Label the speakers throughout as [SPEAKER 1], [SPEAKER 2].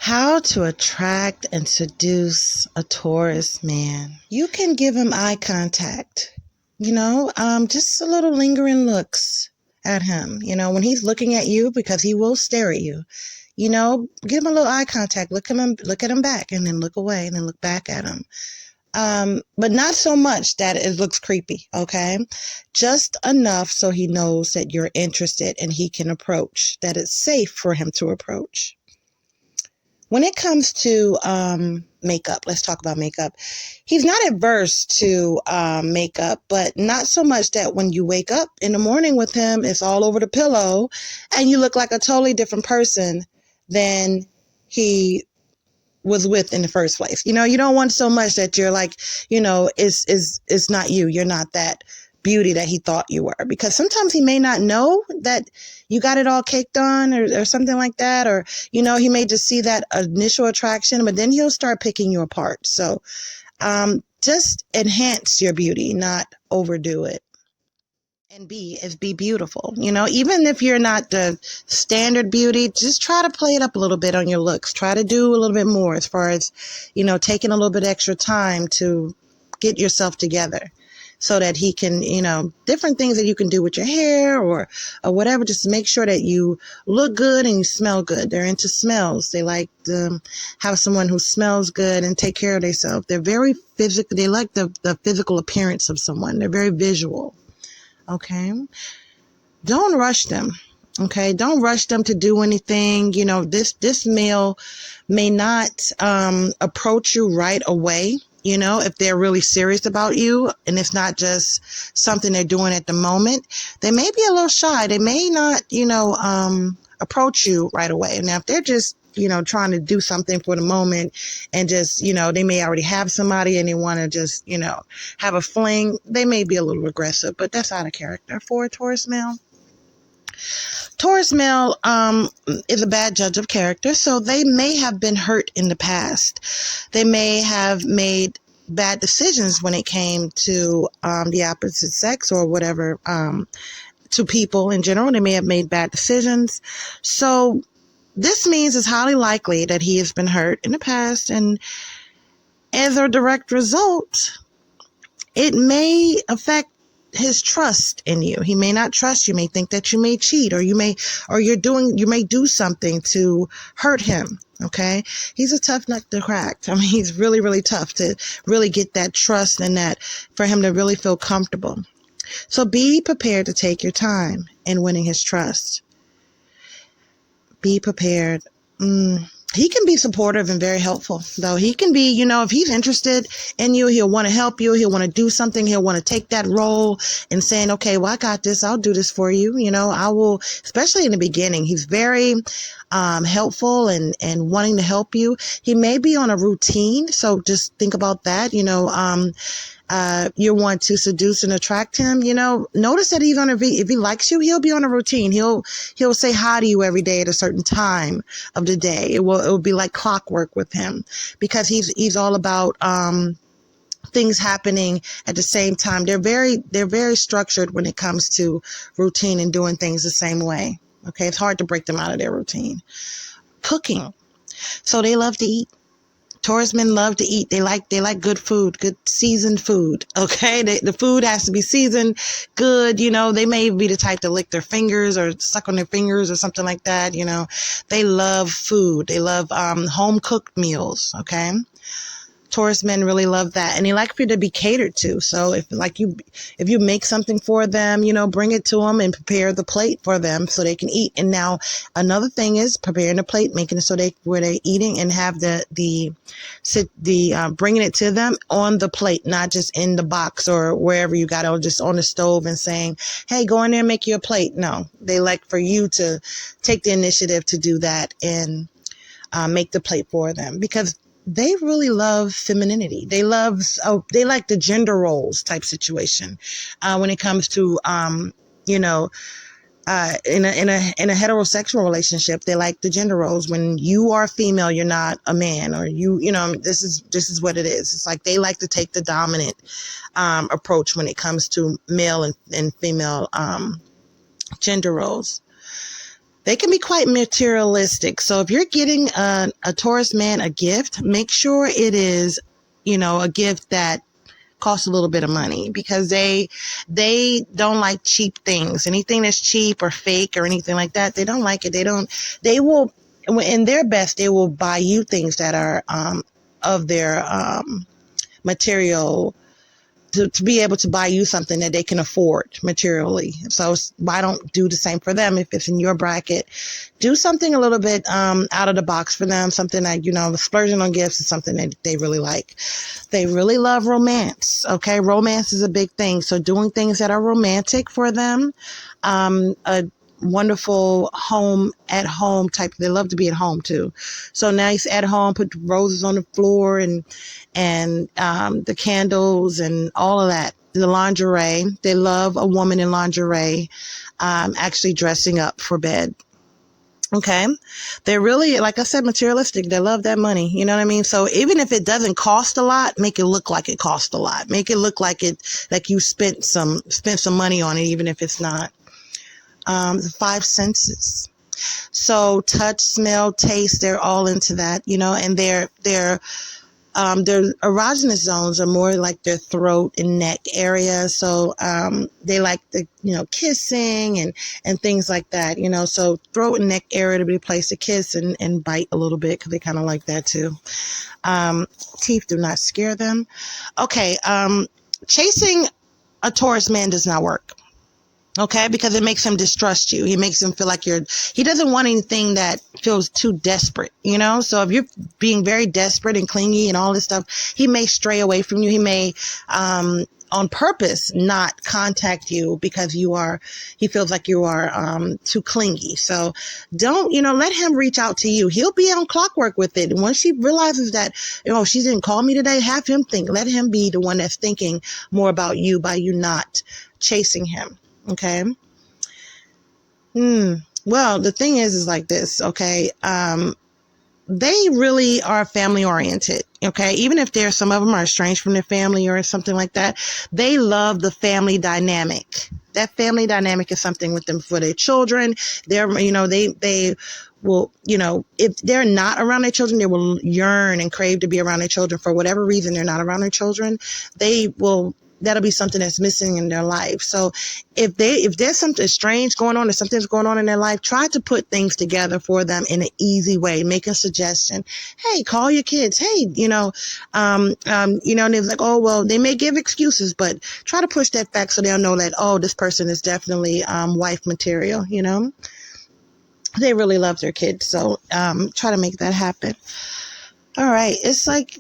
[SPEAKER 1] How to attract and seduce a Taurus man. You can give him eye contact, just a little lingering looks at him, when he's looking at you, because he will stare at you. Give him a little eye contact, look at him back, and then look away and then look back at him. But not so much that it looks creepy, okay? Just enough so he knows that you're interested and he can approach, that it's safe for him to approach. When it comes to makeup, let's talk about makeup. He's not adverse to makeup, but not so much that when you wake up in the morning with him, it's all over the pillow and you look like a totally different person than he was with in the first place. You don't want so much that you're like, it's not you. You're not that beauty that he thought you were, because sometimes he may not know that you got it all caked on or something like that. Or, he may just see that initial attraction, but then he'll start picking you apart. So just enhance your beauty, not overdo it. And be beautiful. Even if you're not the standard beauty, just try to play it up a little bit on your looks. Try to do a little bit more as far as, taking a little bit extra time to get yourself together so that he can, different things that you can do with your hair or whatever. Just make sure that you look good and you smell good. They're into smells. They like to have someone who smells good and take care of themselves. They're very physical. They like the physical appearance of someone. They're very visual. Okay. Don't rush them. Okay. Don't rush them to do anything. This male may not approach you right away. If they're really serious about you and it's not just something they're doing at the moment, they may be a little shy. They may not, approach you right away. Now, if they're just, trying to do something for the moment and just, they may already have somebody and they want to just, have a fling, they may be a little aggressive, but that's out of character for a Taurus male. Taurus male is a bad judge of character, so they may have been hurt in the past. They may have made bad decisions when it came to the opposite sex or whatever, to people in general. They may have made bad decisions. So this means it's highly likely that he has been hurt in the past, and as a direct result, it may affect his trust in you. He may not trust you, may think that you may cheat, or you may do something to hurt him. Okay. He's a tough nut to crack. He's really, really tough to really get that trust and that for him to really feel comfortable. So be prepared to take your time in winning his trust. Be prepared. He can be supportive and very helpful, though. He can be, if he's interested in you, he'll want to help you. He'll want to do something. He'll want to take that role and saying, okay, well, I got this. I'll do this for you. I will, especially in the beginning. He's very helpful and wanting to help you. He may be on a routine. So just think about that. You want to seduce and attract him, notice that if he likes you, he'll be on a routine. He'll say hi to you every day at a certain time of the day. It will be like clockwork with him, because he's all about, things happening at the same time. They're very structured when it comes to routine and doing things the same way. Okay. It's hard to break them out of their routine. Cooking. So they love to eat. Taurus men love to eat. They like good food, good seasoned food. Okay. The food has to be seasoned good. They may be the type to lick their fingers or suck on their fingers or something like that. They love food. They love, home cooked meals. Okay. Taurus men really love that, and they like for you to be catered to. So if you make something for them, bring it to them and prepare the plate for them so they can eat. And now another thing is preparing the plate, making it so where they're eating and have the bringing it to them on the plate, not just in the box or wherever you got it, just on the stove and saying, hey, go in there and make you a plate. No, they like for you to take the initiative to do that and make the plate for them, because they really love femininity. They like the gender roles type situation. When it comes to, in a heterosexual relationship, they like the gender roles. When you are female, you're not a man, or this is what it is. It's like they like to take the dominant, approach when it comes to male and female, gender roles. They can be quite materialistic. So if you're getting a Taurus man a gift, make sure it is, a gift that costs a little bit of money, because they don't like cheap things. Anything that's cheap or fake or anything like that, they don't like it. They will, in their best, they will buy you things that are of their material, to be able to buy you something that they can afford materially. So why don't do the same for them? If it's in your bracket, do something a little bit out of the box for them, something that, the splurging on gifts is something that they really like. They really love romance. Okay. Romance is a big thing. So doing things that are romantic for them, a wonderful at home type. They love to be at home too. So nice at home, put roses on the floor and the candles and all of that. The lingerie. They love a woman in lingerie, actually dressing up for bed. Okay. They're really, like I said, materialistic. They love that money. You know what I mean? So even if it doesn't cost a lot, make it look like it cost a lot. Make it look like you spent some money on it, even if it's not. The five senses. So touch, smell, taste, they're all into that, and their erogenous zones are more like their throat and neck area. So they like the, kissing and things like that, so throat and neck area to be a place to kiss and bite a little bit, because they kind of like that too. Teeth do not scare them. Okay. Chasing a Taurus man does not work. Okay, because it makes him distrust you. He makes him feel like he doesn't want anything that feels too desperate, So if you're being very desperate and clingy and all this stuff, he may stray away from you. He may, on purpose, not contact you because he feels like you are, too clingy. So don't, let him reach out to you. He'll be on clockwork with it. And once he realizes that, she didn't call me today, have him let him be the one that's thinking more about you by you not chasing him. Okay. Well, the thing is like this. Okay. They really are family oriented. Okay. Even if some of them are estranged from their family or something like that, they love the family dynamic. That family dynamic is something with them for their children. They will, if they're not around their children, they will yearn and crave to be around their children. For whatever reason, they're not around their children. That'll be something that's missing in their life. So if there's something strange going on or something's going on in their life, try to put things together for them in an easy way. Make a suggestion. Hey, call your kids. Hey, and they're like, oh, well, they may give excuses, but try to push that back so they'll know that, oh, this person is definitely, wife material, They really love their kids. So, try to make that happen. All right. It's like,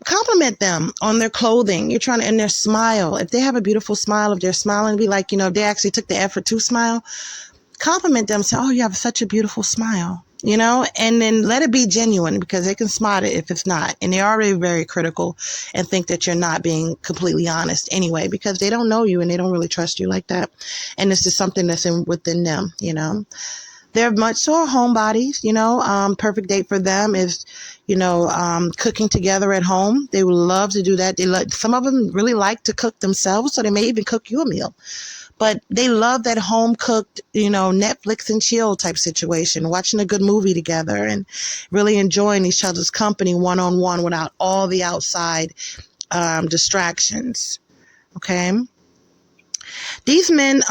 [SPEAKER 1] compliment them on their clothing. And their smile. If they have a beautiful smile, if they're smiling, be like, if they actually took the effort to smile, compliment them. Say, oh, you have such a beautiful smile, and then let it be genuine, because they can spot it if it's not. And they're already very critical and think that you're not being completely honest anyway, because they don't know you and they don't really trust you like that. And this is something that's within them, They're much so homebodies, perfect date for them is, cooking together at home. They would love to do that. Some of them really like to cook themselves, so they may even cook you a meal. But they love that home cooked, Netflix and chill type situation, watching a good movie together and really enjoying each other's company one-on-one without all the outside distractions. Okay. These men,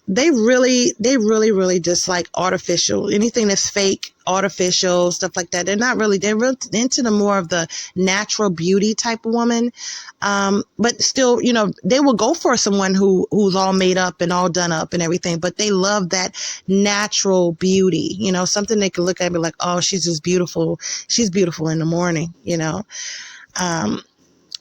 [SPEAKER 1] they really dislike artificial, anything that's fake, artificial, stuff like that. They're really into the more of the natural beauty type of woman. But still, they will go for someone who's all made up and all done up and everything, but they love that natural beauty, something they can look at and be like, oh, she's just beautiful. She's beautiful in the morning,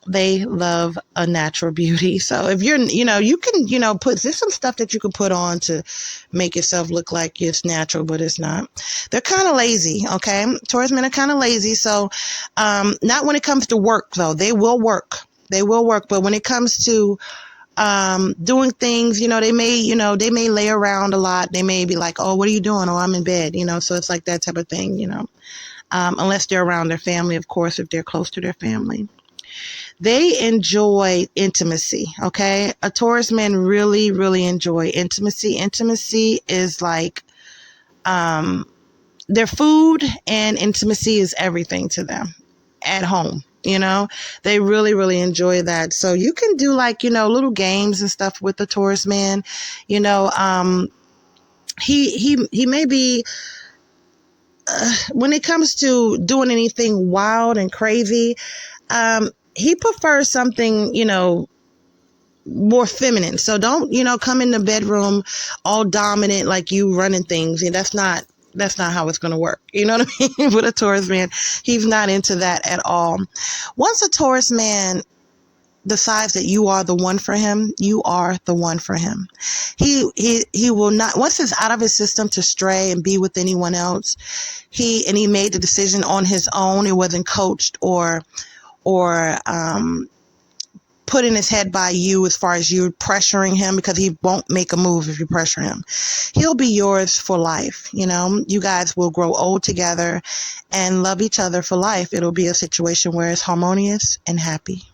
[SPEAKER 1] They love a natural beauty. So if you're, you can, there's some stuff that you can put on to make yourself look like it's natural, but it's not. They're kind of lazy. Okay. Taurus men are kind of lazy. So, not when it comes to work though. They will work. But when it comes to, doing things, they may lay around a lot. They may be like, oh, what are you doing? Oh, I'm in bed, so it's like that type of thing, unless they're around their family, of course, if they're close to their family. They enjoy intimacy, okay? A Taurus man really, really enjoy intimacy. Intimacy is like Their food and intimacy is everything to them at home. They really, really enjoy that. So you can do like, little games and stuff with the Taurus man. He may be, when it comes to doing anything wild and crazy, he prefers something, more feminine. So don't, come in the bedroom all dominant, like you running things. And that's not how it's going to work. You know what I mean? With a Taurus man, he's not into that at all. Once a Taurus man decides that you are the one for him, you are the one for him. He will not, once it's out of his system to stray and be with anyone else, he made the decision on his own. It wasn't coached or put in his head by you as far as you pressuring him, because he won't make a move if you pressure him. He'll be yours for life. You guys will grow old together and love each other for life. It'll be a situation where it's harmonious and happy.